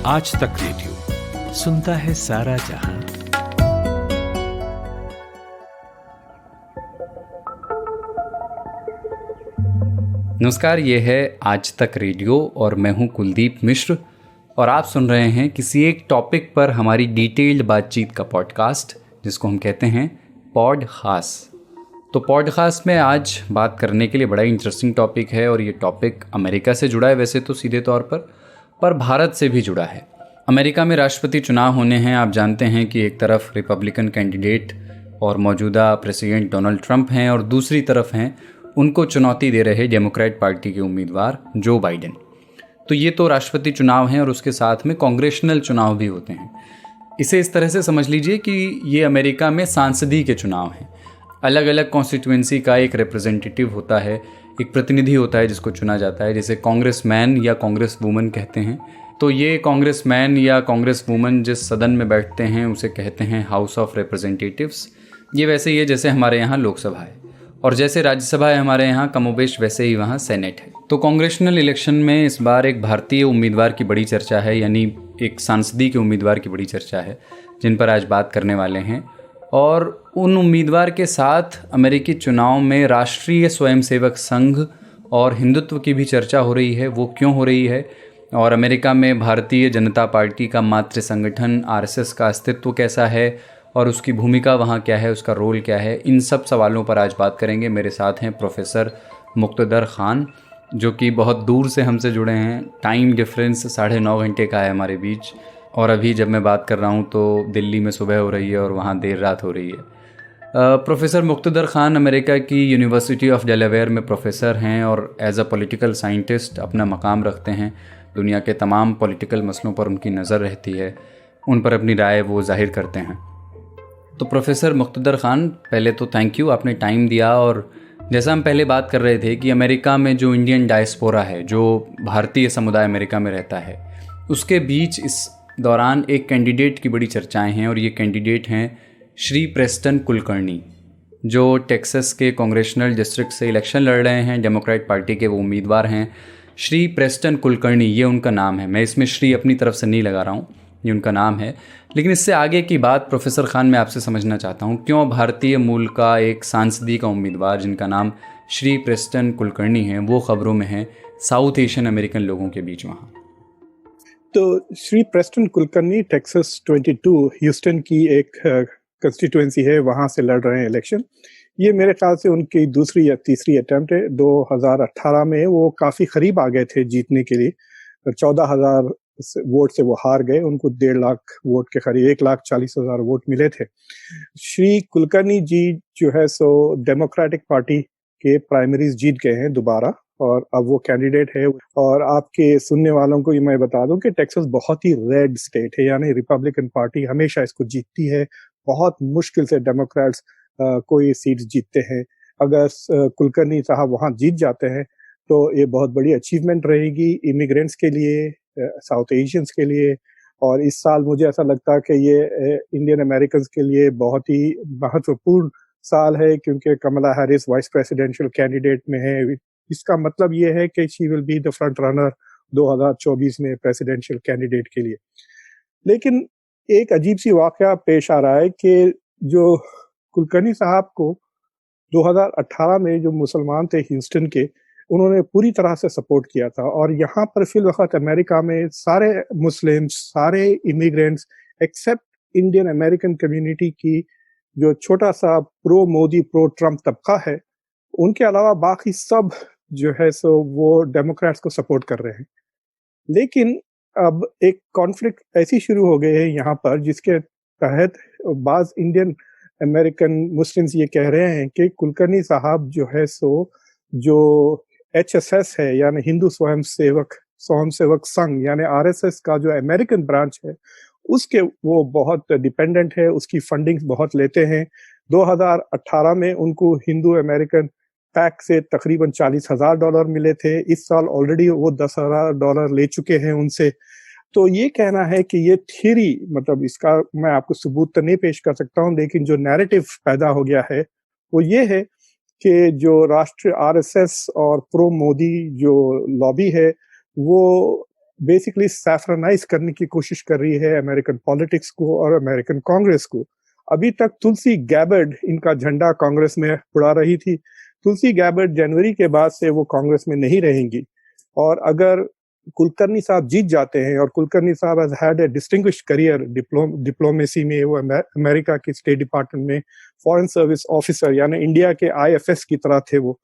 आज तक रेडियो सुनता है सारा जहां। नमस्कार, ये है आज तक रेडियो और मैं हूं कुलदीप मिश्र और आप सुन रहे हैं किसी एक टॉपिक पर हमारी डिटेल्ड बातचीत का पॉडकास्ट, जिसको हम कहते हैं पॉड खास। तो पॉडकास्ट में आज बात करने के लिए बड़ा इंटरेस्टिंग टॉपिक है और ये टॉपिक अमेरिका से जुड़ा है वैसे तो सीधे तौर पर भारत से भी जुड़ा है। अमेरिका में राष्ट्रपति चुनाव होने हैं। आप जानते हैं कि एक तरफ रिपब्लिकन कैंडिडेट और मौजूदा प्रेसिडेंट डोनाल्ड ट्रंप हैं और दूसरी तरफ हैं उनको चुनौती दे रहे डेमोक्रेट पार्टी के उम्मीदवार जो बाइडेन। तो ये तो राष्ट्रपति चुनाव हैं और उसके साथ में कांग्रेशनल चुनाव भी होते हैं। इसे इस तरह से समझ लीजिए कि ये अमेरिका में सांसदीय के चुनाव हैं। अलग अलग कॉन्स्टिट्यूएंसी का एक रिप्रेजेंटेटिव होता है, एक प्रतिनिधि होता है जिसको चुना जाता है, जिसे कांग्रेसमैन या कांग्रेस वूमन कहते हैं। तो ये कांग्रेसमैन या कांग्रेस वूमन जिस सदन में बैठते हैं उसे कहते हैं हाउस ऑफ रिप्रेजेंटेटिव्स। ये वैसे ही है जैसे हमारे यहाँ लोकसभा है और जैसे राज्यसभा है हमारे यहाँ कमोबेश, वैसे ही वहाँ सेनेट है। तो कांग्रेशनल इलेक्शन में इस बार एक भारतीय उम्मीदवार की बड़ी चर्चा है, यानी एक सांसदीय के उम्मीदवार की बड़ी चर्चा है, जिन पर आज बात करने वाले हैं। और उन उम्मीदवार के साथ अमेरिकी चुनाव में राष्ट्रीय स्वयंसेवक संघ और हिंदुत्व की भी चर्चा हो रही है। वो क्यों हो रही है और अमेरिका में भारतीय जनता पार्टी का मातृ संगठन आरएसएस का अस्तित्व कैसा है और उसकी भूमिका वहाँ क्या है, उसका रोल क्या है, इन सब सवालों पर आज बात करेंगे। मेरे साथ हैं प्रोफेसर मुक्तदर खान, जो कि बहुत दूर से हमसे जुड़े हैं। टाइम डिफरेंस 9:30 घंटे का है हमारे बीच और अभी जब मैं बात कर रहा हूँ तो दिल्ली में सुबह हो रही है और वहाँ देर रात हो रही है। प्रोफेसर मुक्तदर खान अमेरिका की यूनिवर्सिटी ऑफ डेलावेयर में प्रोफेसर हैं और एज अ पॉलिटिकल साइंटिस्ट अपना मकाम रखते हैं। दुनिया के तमाम पॉलिटिकल मसलों पर उनकी नज़र रहती है, उन पर अपनी राय वो जाहिर करते हैं। तो प्रोफेसर मुक्तदर खान, पहले तो थैंक यू, आपने टाइम दिया। और जैसा हम पहले बात कर रहे थे कि अमेरिका में जो इंडियन डायस्पोरा है, जो भारतीय समुदाय अमेरिका में रहता है, उसके बीच इस दौरान एक कैंडिडेट की बड़ी चर्चाएं हैं और ये कैंडिडेट हैं श्री प्रेस्टन कुलकर्णी, जो टेक्सास के कांग्रेशनल डिस्ट्रिक्ट से इलेक्शन लड़ रहे हैं। डेमोक्रेट पार्टी के वो उम्मीदवार हैं। श्री प्रेस्टन कुलकर्णी, ये उनका नाम है। मैं इसमें श्री अपनी तरफ से नहीं लगा रहा हूँ, ये उनका नाम है। लेकिन इससे आगे की बात प्रोफेसर खान मैं आपसे समझना चाहता हूँ, क्यों भारतीय मूल का एक सांसदीय का उम्मीदवार जिनका नाम श्री प्रेस्टन कुलकर्णी है वो खबरों में है साउथ एशियन अमेरिकन लोगों के बीच वहाँ। तो Shri Preston Kulkarni Texas 22 Houston की एक कंस्टिट्यूएंसी है, वहाँ से लड़ रहे हैं इलेक्शन। ये मेरे ख्याल से उनकी दूसरी या तीसरी अटेम्प्ट है। 2018 में वो काफ़ी करीब आ गए थे जीतने के लिए, 14,000 वोट से वो हार गए। उनको 1.5 लाख वोट के करीब 1,40,000 वोट मिले थे। श्री कुलकर्णी जी जो है सो डेमोक्रेटिक पार्टी के प्राइमरीज जीत गए हैं दोबारा और अब वो कैंडिडेट है। और आपके सुनने वालों को ये मैं बता दूं कि टेक्सास बहुत ही रेड स्टेट है, यानी रिपब्लिकन पार्टी हमेशा इसको जीतती है। बहुत मुश्किल से डेमोक्रेट्स कोई सीट जीतते हैं। अगर कुलकर्णी साहब वहाँ जीत जाते हैं तो ये बहुत बड़ी अचीवमेंट रहेगी इमिग्रेंट्स के लिए, साउथ एशियंस के लिए। और इस साल मुझे ऐसा लगता है कि ये इंडियन अमेरिकन के लिए बहुत ही महत्वपूर्ण साल है, क्योंकि कमला हैरिस वाइस प्रेसिडेंशियल कैंडिडेट में है। इसका मतलब ये है कि she will be the front runner 2024 में प्रेसिडेंशियल कैंडिडेट के लिए। लेकिन एक अजीब सी वाकया पेश आ रहा है कि जो कुलकर्णी साहब को 2018 में जो मुसलमान थे ह्यूस्टन के, उन्होंने पूरी तरह से सपोर्ट किया था। और यहाँ पर फिल वक्त अमेरिका में सारे मुस्लिम्स, सारे immigrants except Indian American community की जो छोटा सा प्रो मोदी प्रो ट्रम्प तबका है, उनके अलावा बाकी सब जो है सो वो डेमोक्रेट्स को सपोर्ट कर रहे हैं। लेकिन अब एक कॉन्फ्लिक्ट ऐसी शुरू हो गई है यहाँ पर, जिसके तहत बाज इंडियन अमेरिकन मुस्लिम्स ये कह रहे हैं कि कुलकर्णी साहब जो है सो जो HSS है, यानी हिंदू स्वयंसेवक संघ, यानी RSS का जो अमेरिकन ब्रांच है, उसके वो बहुत डिपेंडेंट है, उसकी फंडिंग बहुत लेते हैं। 2018 में उनको हिंदू अमेरिकन पैक से तकरीबन $40,000 मिले थे। इस साल ऑलरेडी वो $10,000 ले चुके हैं उनसे। तो ये कहना है कि ये थ्योरी, मतलब इसका मैं आपको सबूत तो नहीं पेश कर सकता हूँ, लेकिन जो नैरेटिव पैदा हो गया है वो ये है कि जो राष्ट्रीय RSS और प्रो मोदी जो लॉबी है वो बेसिकली सैफ्रनाइज करने की कोशिश कर रही है अमेरिकन पॉलिटिक्स को और अमेरिकन कांग्रेस को। अभी तक तुलसी गैबर्ड इनका झंडा कांग्रेस में उड़ा रही थी। तुलसी गैबर्ड जनवरी के बाद से वो कांग्रेस में नहीं रहेंगी, और अगर कुलकर्णी साहब जीत जाते हैं, और कुलकर्णी साहब has had a distinguished career diplomacy में, वो अमेरिका की स्टेट डिपार्टमेंट में फॉरेन सर्विस ऑफिसर यानी इंडिया के आईएफएस की तरह थे। वो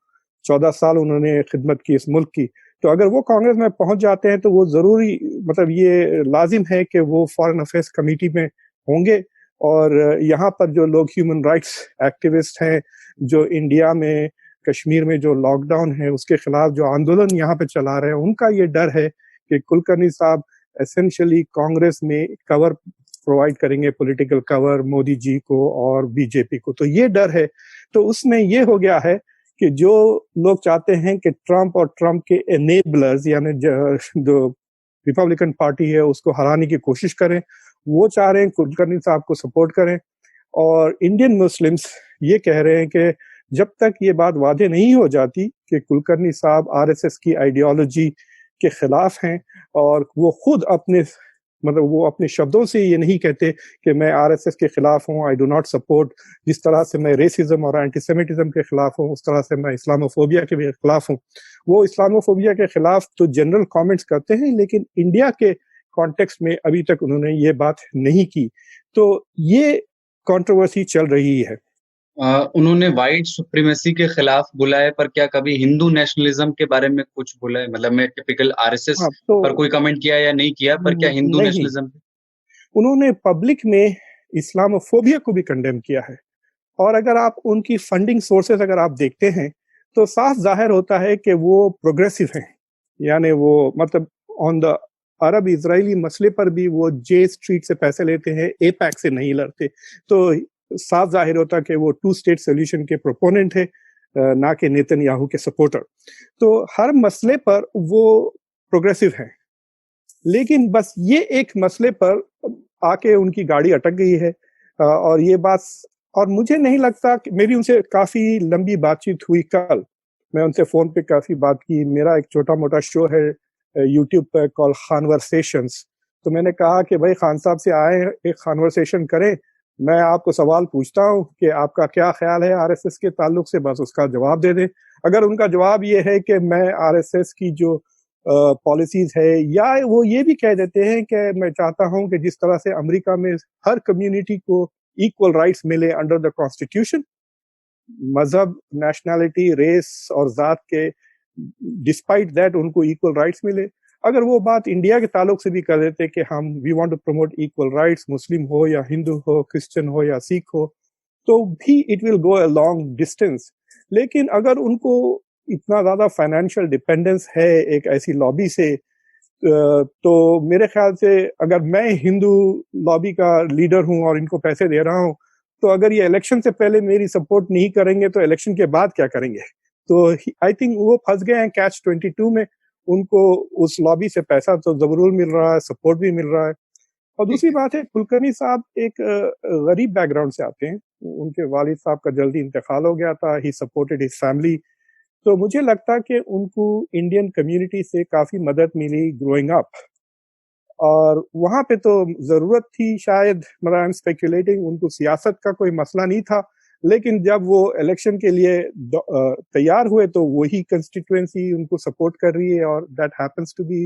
14 साल उन्होंने खिदमत की इस मुल्क की। तो अगर वो कांग्रेस में पहुंच जाते हैं तो वो जरूरी, मतलब ये लाजिम है कि वो फॉरेन अफेयर्स कमेटी में होंगे। और यहाँ पर जो लोग ह्यूमन राइट्स एक्टिविस्ट हैं, जो इंडिया में कश्मीर में जो लॉकडाउन है उसके खिलाफ जो आंदोलन यहाँ पे चला रहे हैं, उनका ये डर है कि कुलकर्णी साहब एसेंशियली कांग्रेस में कवर प्रोवाइड करेंगे, पॉलिटिकल कवर मोदी जी को और बीजेपी को। तो ये डर है। तो उसमें ये हो गया है कि जो लोग चाहते हैं कि ट्रंप और ट्रंप के एनेबलर्स यानी जो रिपब्लिकन पार्टी है उसको हराने की कोशिश करें, वो चाह रहे हैं कुलकर्णी साहब को सपोर्ट करें। और इंडियन मुस्लिम्स ये कह रहे हैं कि जब तक ये बात वादे नहीं हो जाती कि कुलकर्णी साहब आरएसएस की आइडियोलॉजी के खिलाफ हैं, और वो खुद अपने, मतलब वो अपने शब्दों से ये नहीं कहते कि मैं आरएसएस के खिलाफ हूँ, आई डू नॉट सपोर्ट, जिस तरह से मैं रेसिज्म और एंटीसेमिटिज्म के खिलाफ हूँ उस तरह से मैं इस्लामोफोबिया के भी खिलाफ हूँ। वो इस्लामोफोबिया के खिलाफ तो जनरल कमेंट्स करते हैं, लेकिन इंडिया के कॉन्टेक्स्ट में अभी तक उन्होंने ये बात नहीं की। तो ये कंट्रोवर्सी चल रही है। उन्होंने वाइट सुप्रीमेसी के खिलाफ बोला है, पर क्या कभी हिंदू नेशनलिज्म के बारे में कुछ बोला है? मतलब मैं टिपिकल आरएसएस हाँ, तो पर कोई कमेंट किया या नहीं किया, पर क्या हिंदू नहीं, नेशनलिज्म पे? उन्होंने पब्लिक में इस्लामोफोबिया को भी कंडेम किया है। और अगर आप उनकी फंडिंग सोर्सेस अगर आप देखते हैं तो साफ जाहिर होता है कि वो प्रोग्रेसिव हैं, यानी वो मतलब ऑन द अरब इजरायली मसले पर भी वो जे स्ट्रीट से पैसे लेते हैं, एपैक से नहीं लड़ते। तो साफ जाहिर होता है कि वो टू स्टेट सोल्यूशन के प्रोपोनेंट है, ना कि नेतन्याहू के सपोर्टर। तो हर मसले पर वो प्रोग्रेसिव हैं, लेकिन बस ये एक मसले पर आके उनकी गाड़ी अटक गई है। और ये बात, और मुझे नहीं लगता कि, मेरी उनसे काफी लंबी बातचीत हुई कल, मैं उनसे फोन पे काफी बात की। मेरा एक छोटा मोटा शो है यूट्यूब पर कॉल कॉन्वर्सेशंस। तो मैंने कहा कि भाई खान साहब से आए एक कॉन्वर्सेशन करें, मैं आपको सवाल पूछता हूँ कि आपका क्या ख्याल है आरएसएस के ताल्लुक से, बस उसका जवाब दे दें। अगर उनका जवाब ये है कि मैं आरएसएस की जो पॉलिसीज है, या वो ये भी कह देते हैं कि मैं चाहता हूं कि जिस तरह से अमेरिका में हर कम्युनिटी को इक्वल राइट्स मिले अंडर द कॉन्स्टिट्यूशन, मजहब, नेशनैलिटी, रेस और जात के डिस्पाइट दैट उनको इक्वल राइट्स मिले। अगर वो बात इंडिया के ताल्लुक से भी कर देते कि हम we want to promote equal rights, Muslim हो या हिंदू हो, क्रिश्चियन हो या सिख हो, तो भी it will go a long distance. लेकिन अगर उनको इतना ज्यादा फाइनेंशियल डिपेंडेंस है एक ऐसी लॉबी से, तो मेरे ख्याल से अगर मैं हिंदू लॉबी का लीडर हूं और इनको पैसे दे रहा हूं, तो अगर ये इलेक्शन से पहले मेरी सपोर्ट नहीं करेंगे तो इलेक्शन के बाद क्या करेंगे? तो आई थिंक वो फंस गए हैं कैच 22 में। उनको उस लॉबी से पैसा तो जरूर मिल रहा है, सपोर्ट भी मिल रहा है। और दूसरी बात है, कुलकर्णी साहब एक गरीब बैकग्राउंड से आते हैं। उनके वालिद साहब का जल्दी इंतकाल हो गया था, ही सपोर्टेड हिज फैमिली। तो मुझे लगता कि उनको इंडियन कम्युनिटी से काफी मदद मिली ग्रोइंग अप, और वहां पे तो जरूरत थी शायद, मतलब आई एम स्पेकुलेटिंग, उनको सियासत का कोई मसला नहीं था। लेकिन जब वो इलेक्शन के लिए तैयार हुए तो वही कंस्टिट्यूएंसी उनको सपोर्ट कर रही है, और that happens to be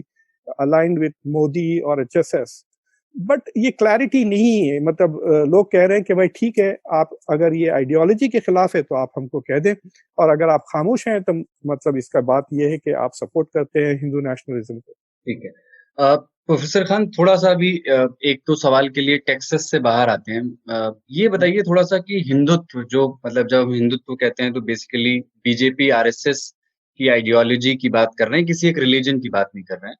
aligned with Modi और एचएसएस। बट ये क्लैरिटी नहीं है, मतलब लोग कह रहे हैं कि भाई ठीक है, आप अगर ये आइडियोलॉजी के खिलाफ है तो आप हमको कह दें, और अगर आप खामोश हैं तो मतलब इसका बात ये है कि आप सपोर्ट करते हैं हिंदू नेशनलिज्म को। ठीक है। प्रोफेसर खान, थोड़ा सा अभी एक दो सवाल के लिए टेक्सास से बाहर आते हैं। ये बताइए थोड़ा सा कि हिंदुत्व, जो मतलब जब हम हिंदुत्व कहते हैं तो बेसिकली बीजेपी आरएसएस की आइडियोलॉजी की बात कर रहे हैं, किसी एक रिलीजन की बात नहीं कर रहे हैं।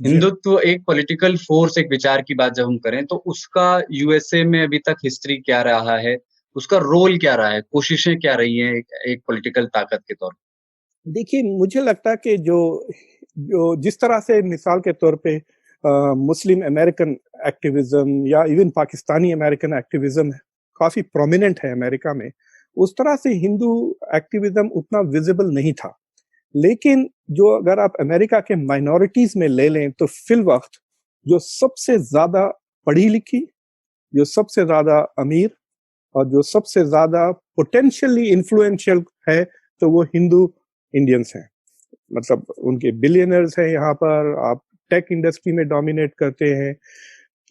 हिंदुत्व एक पॉलिटिकल फोर्स, एक विचार की बात जब हम करें तो उसका यूएसए में अभी तक हिस्ट्री क्या रहा है, उसका रोल क्या रहा है, कोशिशें क्या रही हैं एक पॉलिटिकल ताकत के तौर पर? देखिए, मुझे लगता है कि जो जो जिस तरह से मिसाल के तौर पे मुस्लिम अमेरिकन एक्टिविज्म या इवन पाकिस्तानी अमेरिकन एक्टिविज्म काफी प्रोमिनेंट है अमेरिका में, उस तरह से हिंदू एक्टिविज्म उतना विजिबल नहीं था। लेकिन जो अगर आप अमेरिका के माइनॉरिटीज में ले लें तो फिल वक्त जो सबसे ज्यादा पढ़ी लिखी, जो सबसे ज्यादा अमीर और जो सबसे ज्यादा पोटेंशियली इन्फ्लुएंशियल है तो वो हिंदू इंडियंस हैं। मतलब उनके बिलियनर्स हैं यहाँ पर, आप टेक इंडस्ट्री में डोमिनेट करते हैं।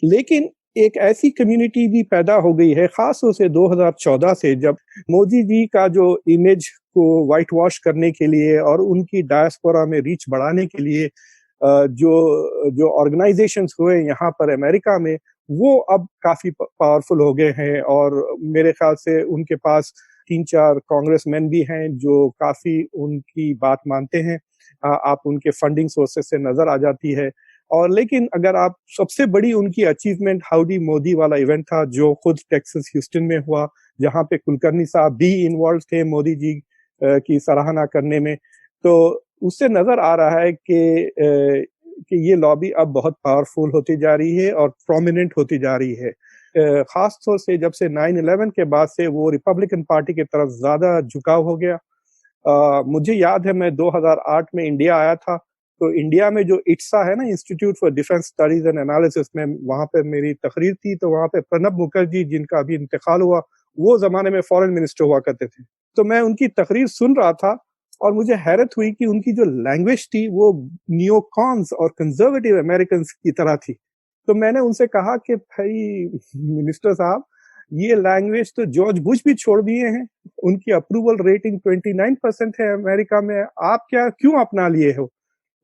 लेकिन एक ऐसी कम्युनिटी भी पैदा हो गई है खास तौर से 2014 से, जब मोदी जी का जो इमेज को वाइट वॉश करने के लिए और उनकी डायस्पोरा में रीच बढ़ाने के लिए जो जो ऑर्गेनाइजेशंस हुए यहाँ पर अमेरिका में, वो अब काफी पावरफुल हो गए हैं। और मेरे ख्याल से उनके पास 3-4 कांग्रेसमैन भी हैं जो काफी उनकी बात मानते हैं। आप उनके फंडिंग सोर्सेस से नजर आ जाती है। और लेकिन अगर आप सबसे बड़ी उनकी अचीवमेंट हाउडी मोदी वाला इवेंट था जो खुद टेक्सास ह्यूस्टन में हुआ, जहां पे कुलकर्णी साहब भी इन्वॉल्व थे मोदी जी की सराहना करने में। तो उससे नजर आ रहा है कि ये लॉबी अब बहुत पावरफुल होती जा रही है और प्रोमिनेंट होती जा रही है। खास तौर से जब से 9/11 के बाद से वो रिपब्लिकन पार्टी की तरफ ज्यादा झुकाव हो गया। मुझे याद है मैं 2008 में इंडिया आया था, तो इंडिया में जो इट्सा है ना, institute for defence studies and analysis में, वहां पे मेरी तकरीर थी। तो वहां पे प्रणब मुखर्जी जिनका अभी इंतकाल हुआ, वो जमाने में फॉरेन मिनिस्टर हुआ करते थे। तो मैं उनकी तकरीर सुन रहा था और मुझे हैरत हुई कि उनकी जो लैंग्वेज थी वो नियोकॉन्स और कंजर्वेटिव अमेरिकन की तरह थी। तो मैंने उनसे कहा कि भाई मिनिस्टर साहब, ये लैंग्वेज तो जॉर्ज बुश भी छोड़ दिए हैं, उनकी अप्रूवल रेटिंग 29% है अमेरिका में, आप क्या क्यों अपना लिए हो?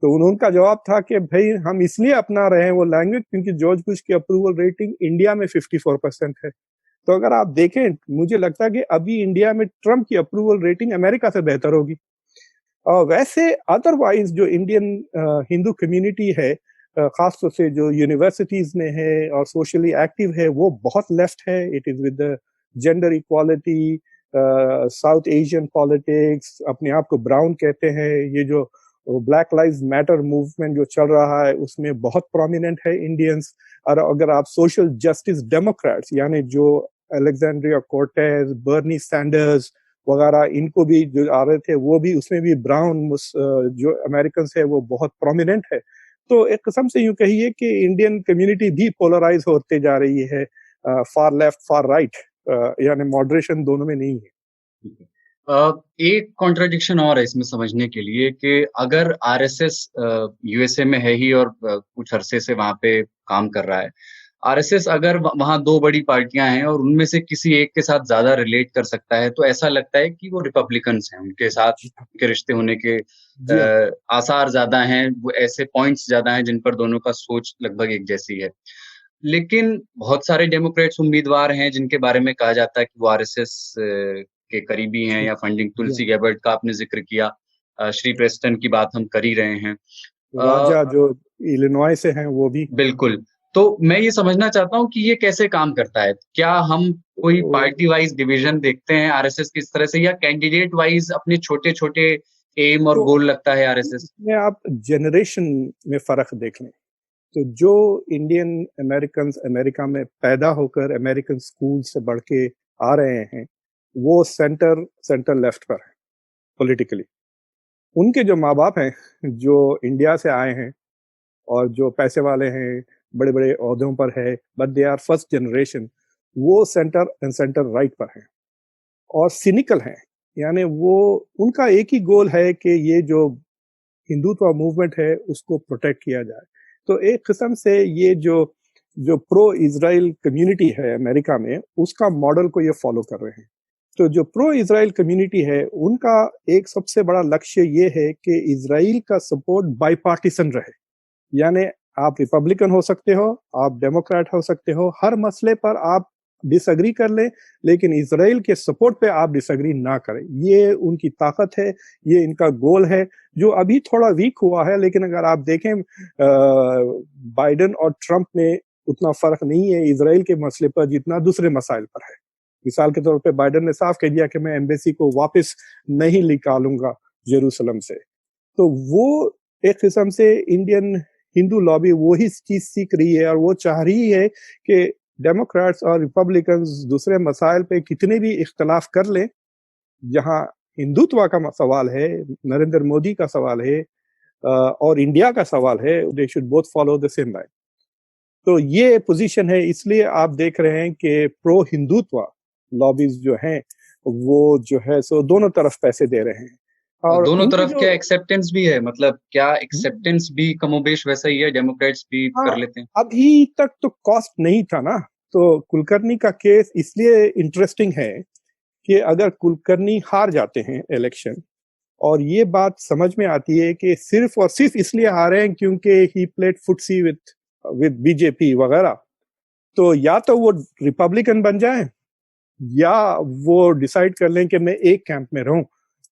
तो उनका जवाब था कि भाई हम इसलिए अपना रहे हैं वो लैंग्वेज क्योंकि जॉर्ज बुश की अप्रूवल रेटिंग इंडिया में 54% है। तो अगर आप देखें, मुझे लगता है कि अभी इंडिया में ट्रम्प की अप्रूवल रेटिंग अमेरिका से बेहतर होगी। और वैसे अदरवाइज जो इंडियन हिंदू कम्युनिटी है, खासतौर से जो यूनिवर्सिटीज में है और सोशली एक्टिव है, वो बहुत लेफ्ट है। It is with gender equality, south Asian politics, अपने आप को ब्राउन कहते हैं। ये जो ब्लैक लाइव्स मैटर मूवमेंट जो चल रहा है उसमें बहुत प्रोमिनेंट है इंडियंस। और अगर आप सोशल जस्टिस डेमोक्रेट्स, यानी जो अलेक्जेंड्रिया कोर्टेज, बर्नी सैंडर्स वगैरह, इनको भी जो आ रहे थे, वो भी उसमें भी ब्राउन जो अमेरिकन है वो बहुत प्रोमिनेंट है। तो एक किस्म से यूं कहिए कि इंडियन कम्युनिटी भी पोलराइज होते जा रही है, फार लेफ्ट फार राइट, यानी मॉडरेशन दोनों में नहीं है। एक कॉन्ट्रडिक्शन और है इसमें समझने के लिए कि अगर आरएसएस यूएसए में है ही और कुछ अरसे से वहां पे काम कर रहा है, आरएसएस अगर वहां दो बड़ी पार्टियां हैं और उनमें से किसी एक के साथ ज्यादा रिलेट कर सकता है, तो ऐसा लगता है कि वो रिपब्लिकन्स हैं, उनके साथ उनके रिश्ते होने के आसार ज्यादा हैं, वो ऐसे पॉइंट्स ज्यादा हैं जिन पर दोनों का सोच लगभग एक जैसी है। लेकिन बहुत सारे डेमोक्रेट्स उम्मीदवार हैं जिनके बारे में कहा जाता है कि वो आरएसएस के करीबी हैं या फंडिंग, तुलसी गैबर्ट का आपने जिक्र किया, श्री प्रेस्टन की बात हम कर ही रहे हैं, राजा जो इलिनॉय से हैं वो भी। बिल्कुल। तो मैं ये समझना चाहता हूँ कि ये कैसे काम करता है? क्या हम कोई पार्टी वाइज डिवीजन देखते हैं आरएसएस की इस तरह से, या कैंडिडेट वाइज अपने छोटे-छोटे एम और गोल रखता है आरएसएस? में आप जनरेशन में फर्क देख लें तो जो इंडियन अमेरिकन अमेरिका में पैदा होकर अमेरिकन स्कूल से बढ़ के आ रहे हैं, वो सेंटर लेफ्ट पर है पॉलिटिकली। उनके जो माँ बाप हैं जो इंडिया से आए हैं और जो पैसे वाले हैं, बड़े बड़े ओहदों पर है, but they are first generation, वो सेंटर राइट पर है और सिनिकल हैं। यानी वो, उनका एक ही गोल है कि ये जो हिंदुत्व मूवमेंट है उसको प्रोटेक्ट किया जाए। तो एक किस्म से ये जो प्रो इजराइल कम्युनिटी है अमेरिका में, उसका मॉडल को ये फॉलो कर रहे हैं। तो जो प्रो इजराइल कम्युनिटी है उनका एक सबसे बड़ा लक्ष्य ये है कि इजराइल का सपोर्ट बाईपार्टीसन रहे। यानी आप रिपब्लिकन हो सकते हो, आप डेमोक्रेट हो सकते हो, हर मसले पर आप डिसएग्री कर ले, लेकिन इजराइल के सपोर्ट पे आप डिसएग्री ना करें। ये उनकी ताकत है, ये इनका गोल है, जो अभी थोड़ा वीक हुआ है। लेकिन अगर आप देखें बाइडेन और ट्रंप में उतना फर्क नहीं है इजराइल के मसले पर जितना दूसरे मसाइल पर है। मिसाल के तौर पे बाइडेन ने साफ कह दिया कि मैं एम्बेसी को वापस नहीं निकालूंगा जेरूसलम से। तो वो एक किस्म से इंडियन हिंदू लॉबी वही चीज सीख रही है और वो चाह रही है कि डेमोक्रेट्स और रिपब्लिकन्स दूसरे मसाइल पे कितने भी इख्तलाफ कर लें, जहां हिंदुत्व का सवाल है, नरेंद्र मोदी का सवाल है और इंडिया का सवाल है, they should both follow the same line. तो ये पोजीशन है, इसलिए आप देख रहे हैं कि प्रो हिंदुत्व लॉबीज जो हैं वो जो है सो दोनों तरफ पैसे दे रहे हैं। और दोनों इनकी तरफ जो क्या एक्सेप्टेंस भी है, मतलब क्या एक्सेप्टेंस भी कमोबेश वैसा ही है, डेमोक्रेट्स भी कर हाँ, लेते हैं? अभी तक तो कॉस्ट नहीं था ना, तो कुलकर्णी का केस इसलिए इंटरेस्टिंग है कि अगर कुलकर्णी हार जाते हैं इलेक्शन, और ये बात समझ में आती है कि सिर्फ और सिर्फ इसलिए हारे हैं क्योंकि he played FTSE with BJP वगैरह, तो या तो वो रिपब्लिकन बन जाए या वो डिसाइड कर लें कि मैं एक कैंप में रहूं।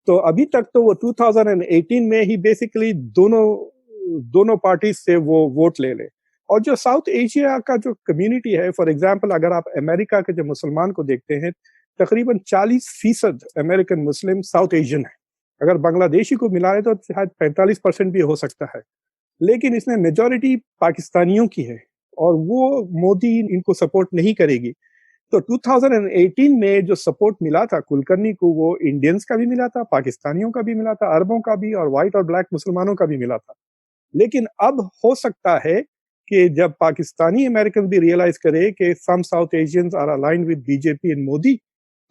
तो अभी तक तो वो 2018 में ही बेसिकली दोनों पार्टी से वो वोट ले ले। और जो साउथ एशिया का जो कम्युनिटी है, फॉर एग्जांपल अगर आप अमेरिका के जो मुसलमान को देखते हैं, तकरीबन 40% अमेरिकन मुस्लिम साउथ एशियन है। अगर बांग्लादेशी को मिलाए तो शायद 45% भी हो सकता है, लेकिन इसमें मेजॉरिटी पाकिस्तानियों की है और वो मोदी इनको सपोर्ट नहीं करेगी। तो 2018 में जो सपोर्ट मिला था कुलकर्णी को, वो इंडियंस का भी मिला था, पाकिस्तानियों का भी मिला था, अरबों का भी, और व्हाइट और ब्लैक मुसलमानों का भी मिला था। लेकिन अब हो सकता है कि जब पाकिस्तानी अमेरिकन भी रियलाइज करे कि some South Asians are aligned with BJP and Modi,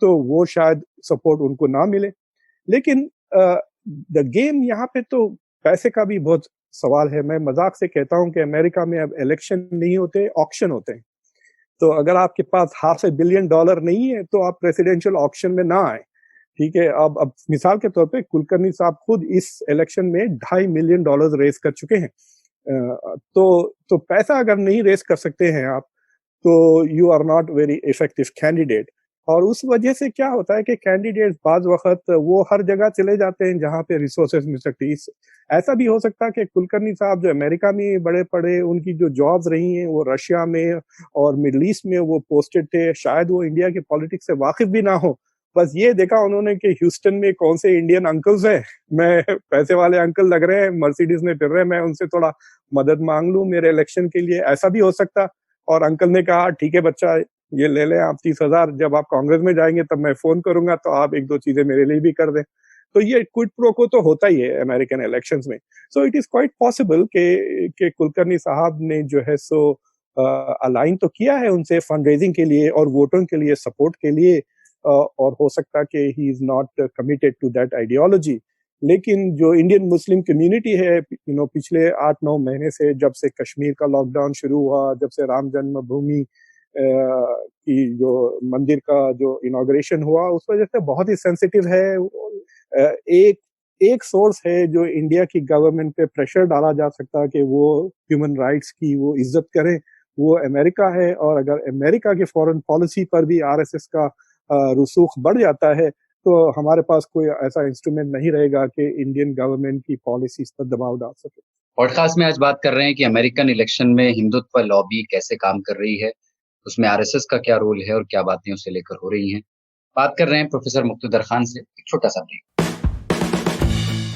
तो वो शायद सपोर्ट उनको ना मिले। लेकिन द गेम यहाँ पे तो पैसे का भी बहुत सवाल है। मैं मजाक से कहता हूँ कि अमेरिका में अब इलेक्शन नहीं होते, ऑक्शन होते हैं। तो अगर आपके पास $500 बिलियन नहीं है तो आप प्रेसिडेंशियल ऑक्शन में ना आए, ठीक है। अब मिसाल के तौर पे कुलकर्णी साहब खुद इस इलेक्शन में $2.5 मिलियन रेस कर चुके हैं। तो पैसा अगर नहीं रेस कर सकते हैं आप, तो you are not very effective candidate. और उस वजह से क्या होता है कि कैंडिडेट्स बाज वक्त वो हर जगह चले जाते हैं जहां पे रिसोर्सेज मिल सकती है। ऐसा भी हो सकता है कि कुलकर्णी साहब जो अमेरिका में बड़े पड़े, उनकी जो जॉब्स रही हैं वो रशिया में और मिडल ईस्ट में वो पोस्टेड थे, शायद वो इंडिया के पॉलिटिक्स से वाकिफ भी ना हो। बस ये देखा उन्होंने कि ह्यूस्टन में कौन से इंडियन अंकल्स हैं, मैं पैसे वाले अंकल लग रहे हैं, मर्सिडीज में फिर रहे हैं, मैं उनसे थोड़ा मदद मांग लूं मेरे इलेक्शन के लिए, ऐसा भी हो सकता। और अंकल ने कहा ठीक है बच्चा, ये ले लें आप 30,000, जब आप कांग्रेस में जाएंगे तब मैं फोन करूंगा तो आप एक दो चीजें मेरे लिए भी कर दें। तो ये क्विड प्रो को तो होता ही है अमेरिकन इलेक्शंस में। So it is quite possible कि कुलकर्णी साहब ने जो है सो अलाइन तो किया है उनसे फंड रेजिंग के लिए और वोटों के लिए, सपोर्ट के लिए, और हो सकता कि he is not committed to that ideology. लेकिन जो इंडियन मुस्लिम कम्युनिटी है, पिछले 8-9 महीने से, जब से कश्मीर का लॉकडाउन शुरू हुआ, जब से राम जन्मभूमि की जो मंदिर का जो इनॉग्रेशन हुआ, उस वजह से बहुत ही सेंसिटिव है। एक सोर्स है जो इंडिया की गवर्नमेंट पे प्रेशर डाला जा सकता है कि वो ह्यूमन राइट्स की वो इज्जत करें, वो अमेरिका है। और अगर अमेरिका की फॉरेन पॉलिसी पर भी आरएसएस का रसूख बढ़ जाता है, तो हमारे पास कोई ऐसा इंस्ट्रूमेंट नहीं रहेगा कि इंडियन गवर्नमेंट की पॉलिसीज पर दबाव डाल सके। पॉडकास्ट में आज बात कर रहे हैं कि अमेरिकन इलेक्शन में हिंदुत्व लॉबी कैसे काम कर रही है, उसमें आरएसएस का क्या रोल है और क्या बातें उसे लेकर हो रही हैं। बात कर रहे हैं प्रोफेसर मुक्तदर खान से। एक छोटा सा ब्रेक।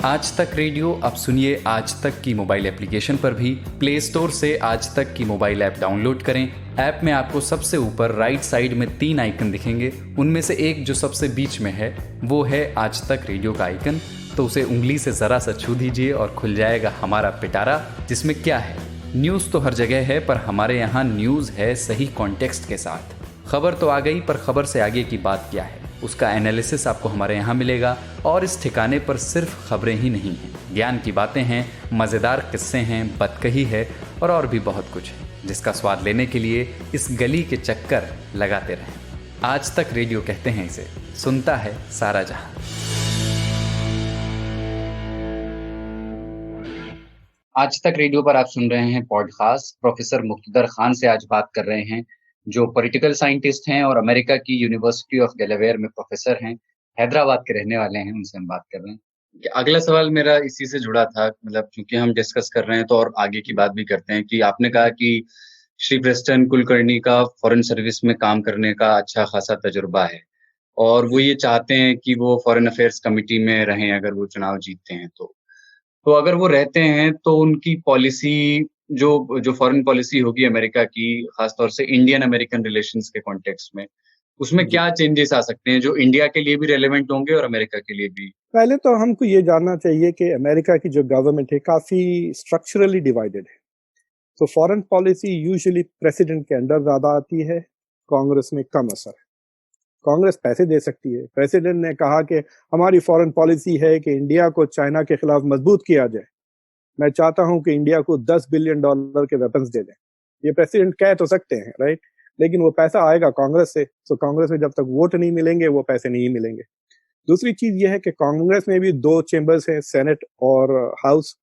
आज तक रेडियो अब सुनिए आज तक की मोबाइल एप्लीकेशन पर भी। प्ले स्टोर से आज तक की मोबाइल ऐप डाउनलोड करें। ऐप में आपको सबसे ऊपर राइट साइड में 3 आइकन दिखेंगे, उनमें से एक जो सबसे बीच में है वो है आज तक रेडियो का आइकन। तो उसे उंगली से ज़रा सा छू दीजिए और खुल जाएगा हमारा पिटारा, जिसमें क्या है, न्यूज़ तो हर जगह है, पर हमारे यहाँ न्यूज़ है सही कॉन्टेक्स्ट के साथ। खबर तो आ गई, पर खबर से आगे की बात क्या है, उसका एनालिसिस आपको हमारे यहाँ मिलेगा। और इस ठिकाने पर सिर्फ खबरें ही नहीं हैं, ज्ञान की बातें हैं, मज़ेदार किस्से हैं, बतकही है और भी बहुत कुछ है, जिसका स्वाद लेने के लिए इस गली के चक्कर लगाते रहें। आज तक रेडियो कहते हैं इसे, सुनता है सारा जहां। आज तक रेडियो पर आप सुन रहे हैं पॉडकास्ट। प्रोफेसर मुक्तदर खान से आज बात कर रहे हैं, जो पॉलिटिकल साइंटिस्ट हैं और अमेरिका की यूनिवर्सिटी ऑफ डेलावेयर में प्रोफेसर हैं, हैदराबाद के रहने वाले हैं। उनसे हम बात कर रहे हैं। अगला सवाल मेरा इसी से जुड़ा था, मतलब क्योंकि हम डिस्कस कर रहे हैं तो और आगे की बात भी करते हैं कि आपने कहा कि श्री प्रेस्टन कुलकर्णी का फॉरेन सर्विस में काम करने का अच्छा खासा तजुर्बा है और वो ये चाहते हैं कि वो फॉरेन अफेयर्स कमेटी में रहें अगर वो चुनाव जीतते हैं तो अगर वो रहते हैं तो उनकी पॉलिसी जो फॉरेन पॉलिसी होगी अमेरिका की, खासतौर से इंडियन अमेरिकन रिलेशंस के कॉन्टेक्स्ट में, उसमें जी। क्या चेंजेस आ सकते हैं जो इंडिया के लिए भी रेलेवेंट होंगे और अमेरिका के लिए भी? पहले तो हमको ये जानना चाहिए कि अमेरिका की जो गवर्नमेंट है काफी स्ट्रक्चरली डिवाइडेड है। तो फॉरेन पॉलिसी यूजुअली प्रेसिडेंट के अंडर ज्यादा आती है, कांग्रेस में कम असर है। कांग्रेस पैसे दे सकती है। प्रेसिडेंट ने कहा कि हमारी फॉरेन पॉलिसी है कि इंडिया को चाइना के खिलाफ मजबूत किया जाए। मैं चाहता हूं कि इंडिया को $10 बिलियन के वेपन्स दे दें। ये प्रेसिडेंट कह तो सकते हैं, राइट? लेकिन वो पैसा आएगा कांग्रेस से, तो कांग्रेस में जब तक वोट नहीं मिलेंगे वो पैसे नहीं मिलेंगे। दूसरी चीज यह है कि कांग्रेस में भी दो चेंबर्स हैं, सेनेट और हाउस।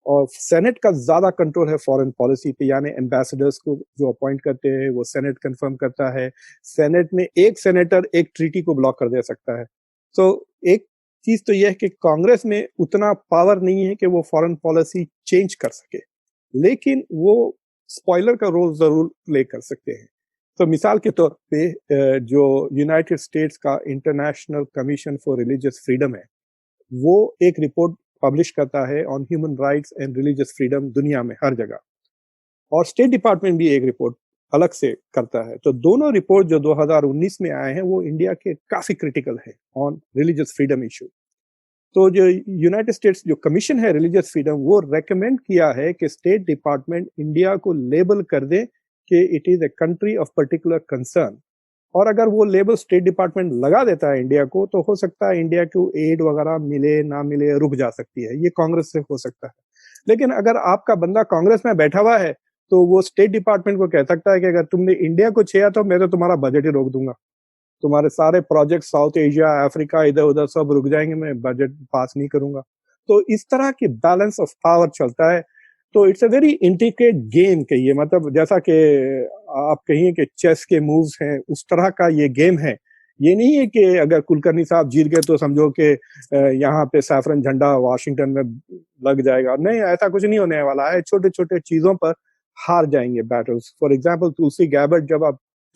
और सेनेट का ज्यादा कंट्रोल है फॉरेन पॉलिसी पे, यानी एम्बेसडर्स को जो अपॉइंट करते हैं वो सेनेट कंफर्म करता है। सेनेट में एक सेनेटर एक ट्रीटी को ब्लॉक कर दे सकता है। तो एक चीज तो यह है कि कांग्रेस में उतना पावर नहीं है कि वो फॉरेन पॉलिसी चेंज कर सके, लेकिन वो स्पॉइलर का रोल जरूर प्ले कर सकते हैं। तो मिसाल के तौर पे जो यूनाइटेड स्टेट्स का international commission for religious freedom है, वो एक रिपोर्ट पब्लिश करता है on human rights and religious freedom दुनिया में हर जगह। और स्टेट डिपार्टमेंट भी एक रिपोर्ट अलग से करता है। तो दोनों रिपोर्ट जो 2019 में आए हैं वो इंडिया के काफी क्रिटिकल है ऑन रिलीजियस फ्रीडम इशू। तो जो यूनाइटेड स्टेट्स जो कमीशन है रिलीजियस फ्रीडम, वो रेकमेंड किया है कि स्टेट डिपार्टमेंट इंडिया को लेबल कर दे कि it is a country of particular concern. और अगर वो लेबल स्टेट डिपार्टमेंट लगा देता है इंडिया को, तो हो सकता है इंडिया को एड वगैरह मिले ना मिले, रुक जा सकती है। ये कांग्रेस से हो सकता है। लेकिन अगर आपका बंदा कांग्रेस में बैठा हुआ है तो वो स्टेट डिपार्टमेंट को कह सकता है कि अगर तुमने इंडिया को छेड़ा तो मैं तो तुम्हारा बजट ही रोक दूंगा, तुम्हारे सारे प्रोजेक्ट साउथ एशिया अफ्रीका इधर उधर सब रुक जाएंगे, मैं बजट पास नहीं करूंगा। तो इस तरह की बैलेंस ऑफ पावर चलता है। तो it's a very intricate game कहिए, मतलब जैसा कि आप कहिए कि चेस के मूव्स हैं, उस तरह का ये गेम है। ये नहीं है कि अगर कुलकर्णी साहब जीत गए तो समझो कि यहाँ पे सैफरन झंडा वाशिंगटन में लग जाएगा। नहीं, ऐसा कुछ नहीं होने वाला है। छोटे छोटे चीजों पर हार जाएंगे बैटल्स। फॉर एग्जाम्पल तुलसी गैबर्ट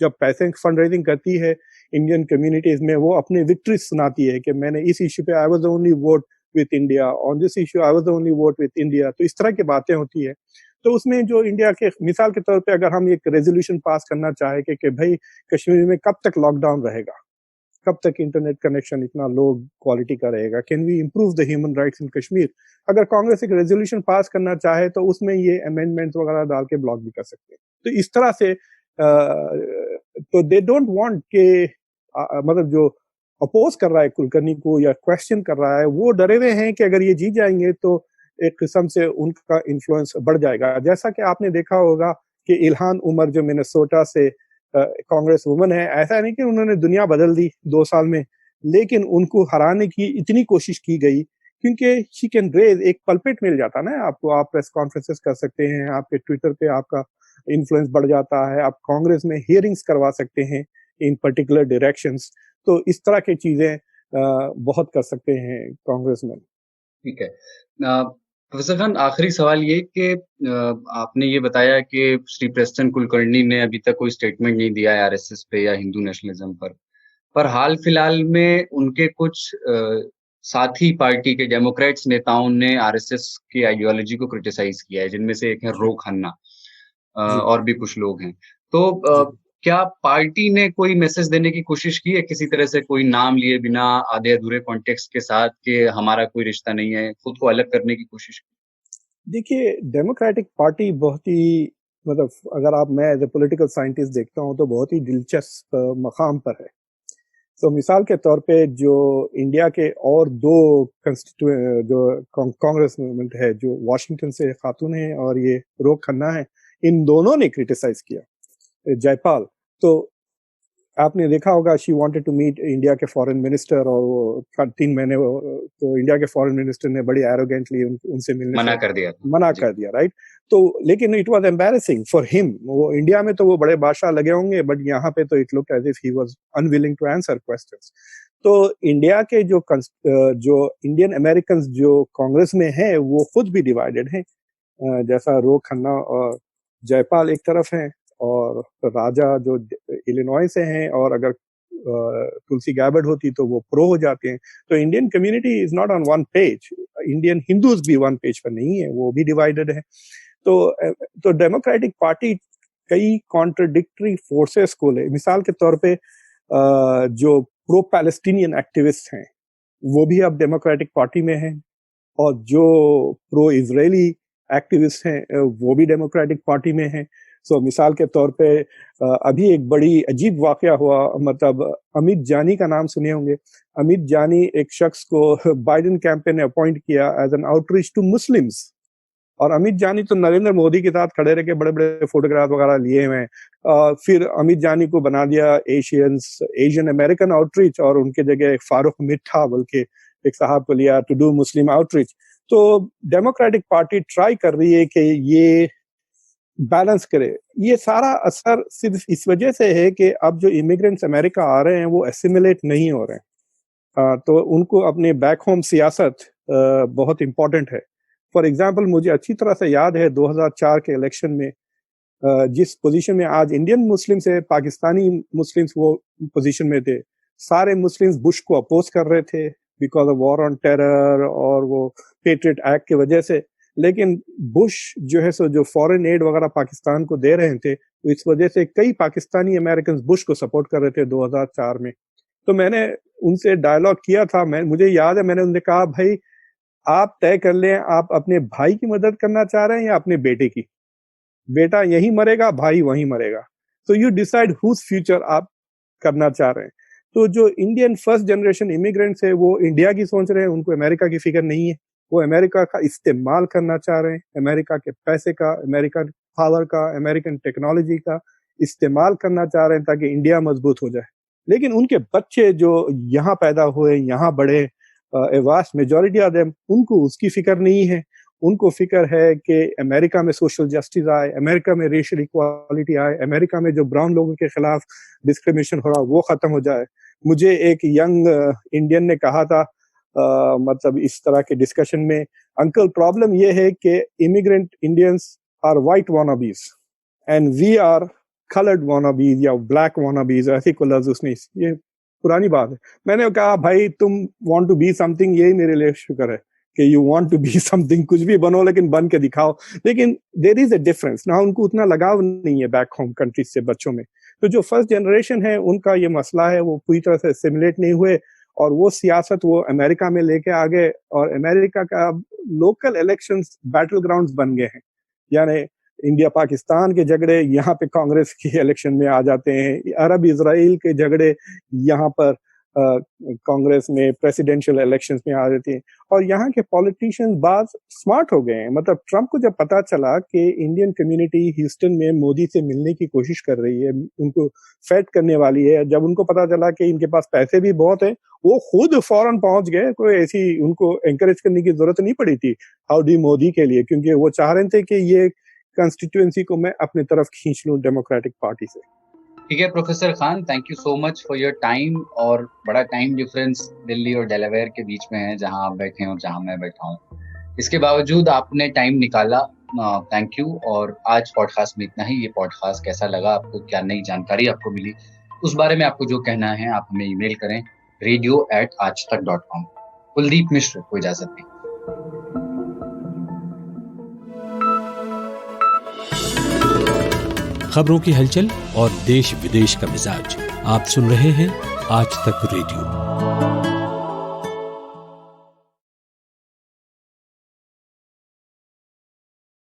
जब पैसे फंड रेजिंग करती है इंडियन कम्युनिटीज में, वो अपनी विक्ट्री सुनाती है कि मैंने इस इश्यू पे I was the only vote with India, on this issue I was the only vote with India. तो इस तरह की बातें होती है। तो उसमें जो इंडिया के मिसाल के तौर पे अगर हम एक रेजोल्यूशन पास करना चाहे कि भाई कश्मीर में कब तक लॉकडाउन रहेगा, कब तक इंटरनेट कनेक्शन इतना लो क्वालिटी का रहेगा, can we improve the human rights in Kashmir, अगर कांग्रेस एक रेजोल्यूशन पास करना चाहे तो उसमें ये अमेंडमेंट्स वगैरह डाल के ब्लॉक भी कर सकते हैं। तो इस तरह से तो दे डोंट वांट के मतलब जो अपोज कर रहा है कुलकर्णी को या क्वेश्चन कर रहा है, वो डरे हुए हैं कि अगर ये जीत जाएंगे तो एक किस्म से उनका इन्फ्लुएंस बढ़ जाएगा। जैसा कि आपने देखा होगा कि इल्हान उमर जो मिनेसोटा से कांग्रेस वुमन है, ऐसा नहीं कि उन्होंने दुनिया बदल दी 2 साल में, लेकिन उनको हराने की इतनी कोशिश की गई क्योंकि शी कैन रेज, एक पल्पिट मिल जाता ना आपको, आप प्रेस कॉन्फ्रेंसेस कर सकते हैं, आपके ट्विटर पे आपका इन्फ्लुएंस बढ़ जाता है, आप कांग्रेस में हियरिंग्स करवा सकते हैं इन पर्टिकुलर डायरेक्शंस। तो इस तरह की चीजें बहुत कर सकते हैं कांग्रेस में। ठीक है। प्रोफेसर खान, आखिरी सवाल ये कि आपने ये बताया कि श्री प्रेस्टन कुलकर्णी ने अभी तक कोई स्टेटमेंट नहीं दिया है आरएसएस पे या हिंदू नेशनलिज्म पर हाल फिलहाल में उनके कुछ साथी पार्टी के डेमोक्रेट्स नेताओं ने आरएसएस की आइडियोलॉजी को क्रिटिसाइज किया है, जिनमें से एक है रो खन्ना और भी कुछ लोग हैं। तो क्या पार्टी ने कोई मैसेज देने की कोशिश की है किसी तरह से, कोई नाम लिए बिना आधे अधूरे कॉन्टेक्स्ट के साथ कि हमारा कोई रिश्ता नहीं है, खुद को अलग करने की कोशिश की? देखिए, डेमोक्रेटिक पार्टी बहुत ही, मतलब अगर आप, मैं एज ए पॉलिटिकल साइंटिस्ट देखता हूँ तो बहुत ही दिलचस्प मकाम पर है। तो मिसाल के तौर पे जो इंडिया के और दो कंस्टिट्यूएंट जो कांग्रेस मूवमेंट है, जो वाशिंगटन से खातून है और ये रो खन्ना है, इन दोनों ने क्रिटिसाइज किया जयपाल। तो आपने देखा होगा she wanted to meet India के फॉरेन मिनिस्टर, और वो 3 महीने तो इंडिया के फॉरेन मिनिस्टर ने बड़ी एरोगेंटली उनसे मिलने मना से कर दिया। मना कर दिया, राइट? तो लेकिन it was embarrassing for him. वो इंडिया में तो वो बड़े बादशाह लगे होंगे, बट यहाँ पे तो it looked as if he was unwilling to answer questions. तो इंडिया के जो इंडियन अमेरिकन जो कांग्रेस में है वो खुद भी डिवाइडेड हैं। जैसा रो खन्ना और जयपाल एक तरफ हैं, और राजा जो इलिनॉय से हैं, और अगर तुलसी गैबर्ट होती तो वो प्रो हो जाते हैं। तो Indian community is not on one page. Indian Hindus भी वन पेज पर नहीं है, वो भी डिवाइडेड है। तो डेमोक्रेटिक पार्टी कई कॉन्ट्रडिक्टरी फोर्सेस को ले, मिसाल के तौर पे जो प्रो पैलेस्टीनियन एक्टिविस्ट हैं वो भी अब डेमोक्रेटिक पार्टी में हैं, और जो प्रो इजरायली एक्टिविस्ट हैं वो भी डेमोक्रेटिक पार्टी में हैं। सो मिसाल के तौर पे अभी एक बड़ी अजीब वाकया हुआ, मतलब अमित जानी का नाम सुने होंगे। अमित जानी एक शख्स को बाइडेन कैंपेन ने अपॉइंट किया as an outreach to Muslims, और अमित जानी तो नरेंद्र मोदी के साथ खड़े रह के बड़े बड़े फोटोग्राफ वगैरह लिए हुए हैं। फिर अमित जानी को बना दिया एशियन अमेरिकन आउटरीच, और उनके जगह फारूक मिठा बोल के एक साहब को लिया टू डू मुस्लिम आउटरीच। तो डेमोक्रेटिक पार्टी ट्राई कर रही है कि ये बैलेंस करे। ये सारा असर सिर्फ इस वजह से है कि अब जो इमिग्रेंट्स अमेरिका आ रहे हैं वो एसिमिलेट नहीं हो रहे हैं, तो उनको अपने बैक होम सियासत बहुत इम्पोर्टेंट है। फॉर एग्जाम्पल, मुझे अच्छी तरह से याद है 2004 के इलेक्शन में जिस पोजीशन में आज इंडियन मुस्लिम्स है, पाकिस्तानी मुस्लिम्स वो पोजीशन में थे। सारे मुस्लिम्स बुश को अपोज कर रहे थे because of war on terror और वो पेट्रियट एक्ट की वजह से, लेकिन बुश जो है सो जो फॉरेन एड वगैरह पाकिस्तान को दे रहे थे, तो इस वजह से कई पाकिस्तानी अमेरिकन बुश को सपोर्ट कर रहे थे 2004 में। तो मैंने उनसे डायलॉग किया था, मुझे याद है मैंने उनसे कहा, भाई आप तय कर लें, आप अपने भाई की मदद करना चाह रहे हैं या अपने बेटे की? बेटा यहीं मरेगा, भाई वहीं मरेगा, तो यू डिसाइड हुज फ्यूचर आप करना चाह रहे हैं। तो जो इंडियन फर्स्ट जनरेशन इमिग्रेंट्स है वो इंडिया की सोच रहे हैं, उनको अमेरिका की फिक्र नहीं है। वो अमेरिका का इस्तेमाल करना चाह रहे हैं, अमेरिका के पैसे का, अमेरिकन पावर का, अमेरिकन टेक्नोलॉजी का इस्तेमाल करना चाह रहे हैं ताकि इंडिया मजबूत हो जाए। लेकिन उनके बच्चे जो यहाँ पैदा हुए, यहाँ बड़े, वास्ट मेजॉरिटी ऑफ देम, उनको उसकी फिक्र नहीं है। उनको फिक्र है कि अमेरिका में सोशल जस्टिस आए, अमेरिका में रेशियल इक्वालिटी आए, अमेरिका में जो ब्राउन लोगों के खिलाफ डिस्क्रिमिनेशन हो रहा वो खत्म हो जाए। मुझे एक यंग इंडियन ने कहा था, मतलब इस तरह के डिस्कशन में, अंकल प्रॉब्लम ये है कि immigrant Indians are white wannabes and we are coloured wannabes या ब्लैक वानाबीज, ऐसी को लफ्ज उसने, ये पुरानी बात है। मैंने कहा भाई तुम वांट टू बी समथिंग, यही मेरे लिए शुक्र है कि you want to be something, कुछ भी बनो लेकिन बन के दिखाओ। लेकिन देयर इज अ डिफरेंस ना, उनको उतना लगाव नहीं है बैक होम कंट्रीज से बच्चों में। तो जो फर्स्ट जनरेशन है उनका ये मसला है, वो पूरी तरह से सिमुलेट नहीं हुए और वो सियासत वो अमेरिका में लेके आ गए, और अमेरिका का लोकल इलेक्शंस बैटल ग्राउंड्स बन गए हैं। यानी इंडिया पाकिस्तान के झगड़े यहाँ पे कांग्रेस के इलेक्शन में आ जाते हैं, अरब इजराइल के झगड़े यहाँ पर कांग्रेस में प्रेसिडेंशियल इलेक्शंस में आ जाते हैं। और यहाँ के पॉलिटिशियंस बात स्मार्ट हो गए हैं। मतलब ट्रम्प को जब पता चला कि इंडियन कम्युनिटी ह्यूस्टन में मोदी से मिलने की कोशिश कर रही है, उनको फेट करने वाली है, जब उनको पता चला कि इनके पास पैसे भी बहुत है, वो खुद फौरन पहुंच गए। कोई ऐसी उनको एंकरेज करने की जरूरत नहीं पड़ी थी हाउडी मोदी के लिए, क्योंकि वो चाह रहे थे कि ये कंस्टिट्यूएंसी को मैं अपनी तरफ खींच लूं डेमोक्रेटिक पार्टी से। ठीक है professor Khan, thank you so much for your time. और बड़ा टाइम डिफरेंस दिल्ली और डेलावेयर के बीच में है, जहां आप बैठे हैं और जहां मैं बैठा हूं। इसके बावजूद आपने टाइम निकाला, थैंक यू। और आज पॉडकास्ट में इतना ही। ये पॉडकास्ट कैसा लगा आपको, क्या नई जानकारी आपको मिली, उस बारे में आपको जो कहना है आप हमें ईमेल करें radio@aajtak.com। कुलदीप मिश्र को इजाजत दें। खबरों की हलचल और देश विदेश का मिजाज आप सुन रहे हैं आज तक रेडियो।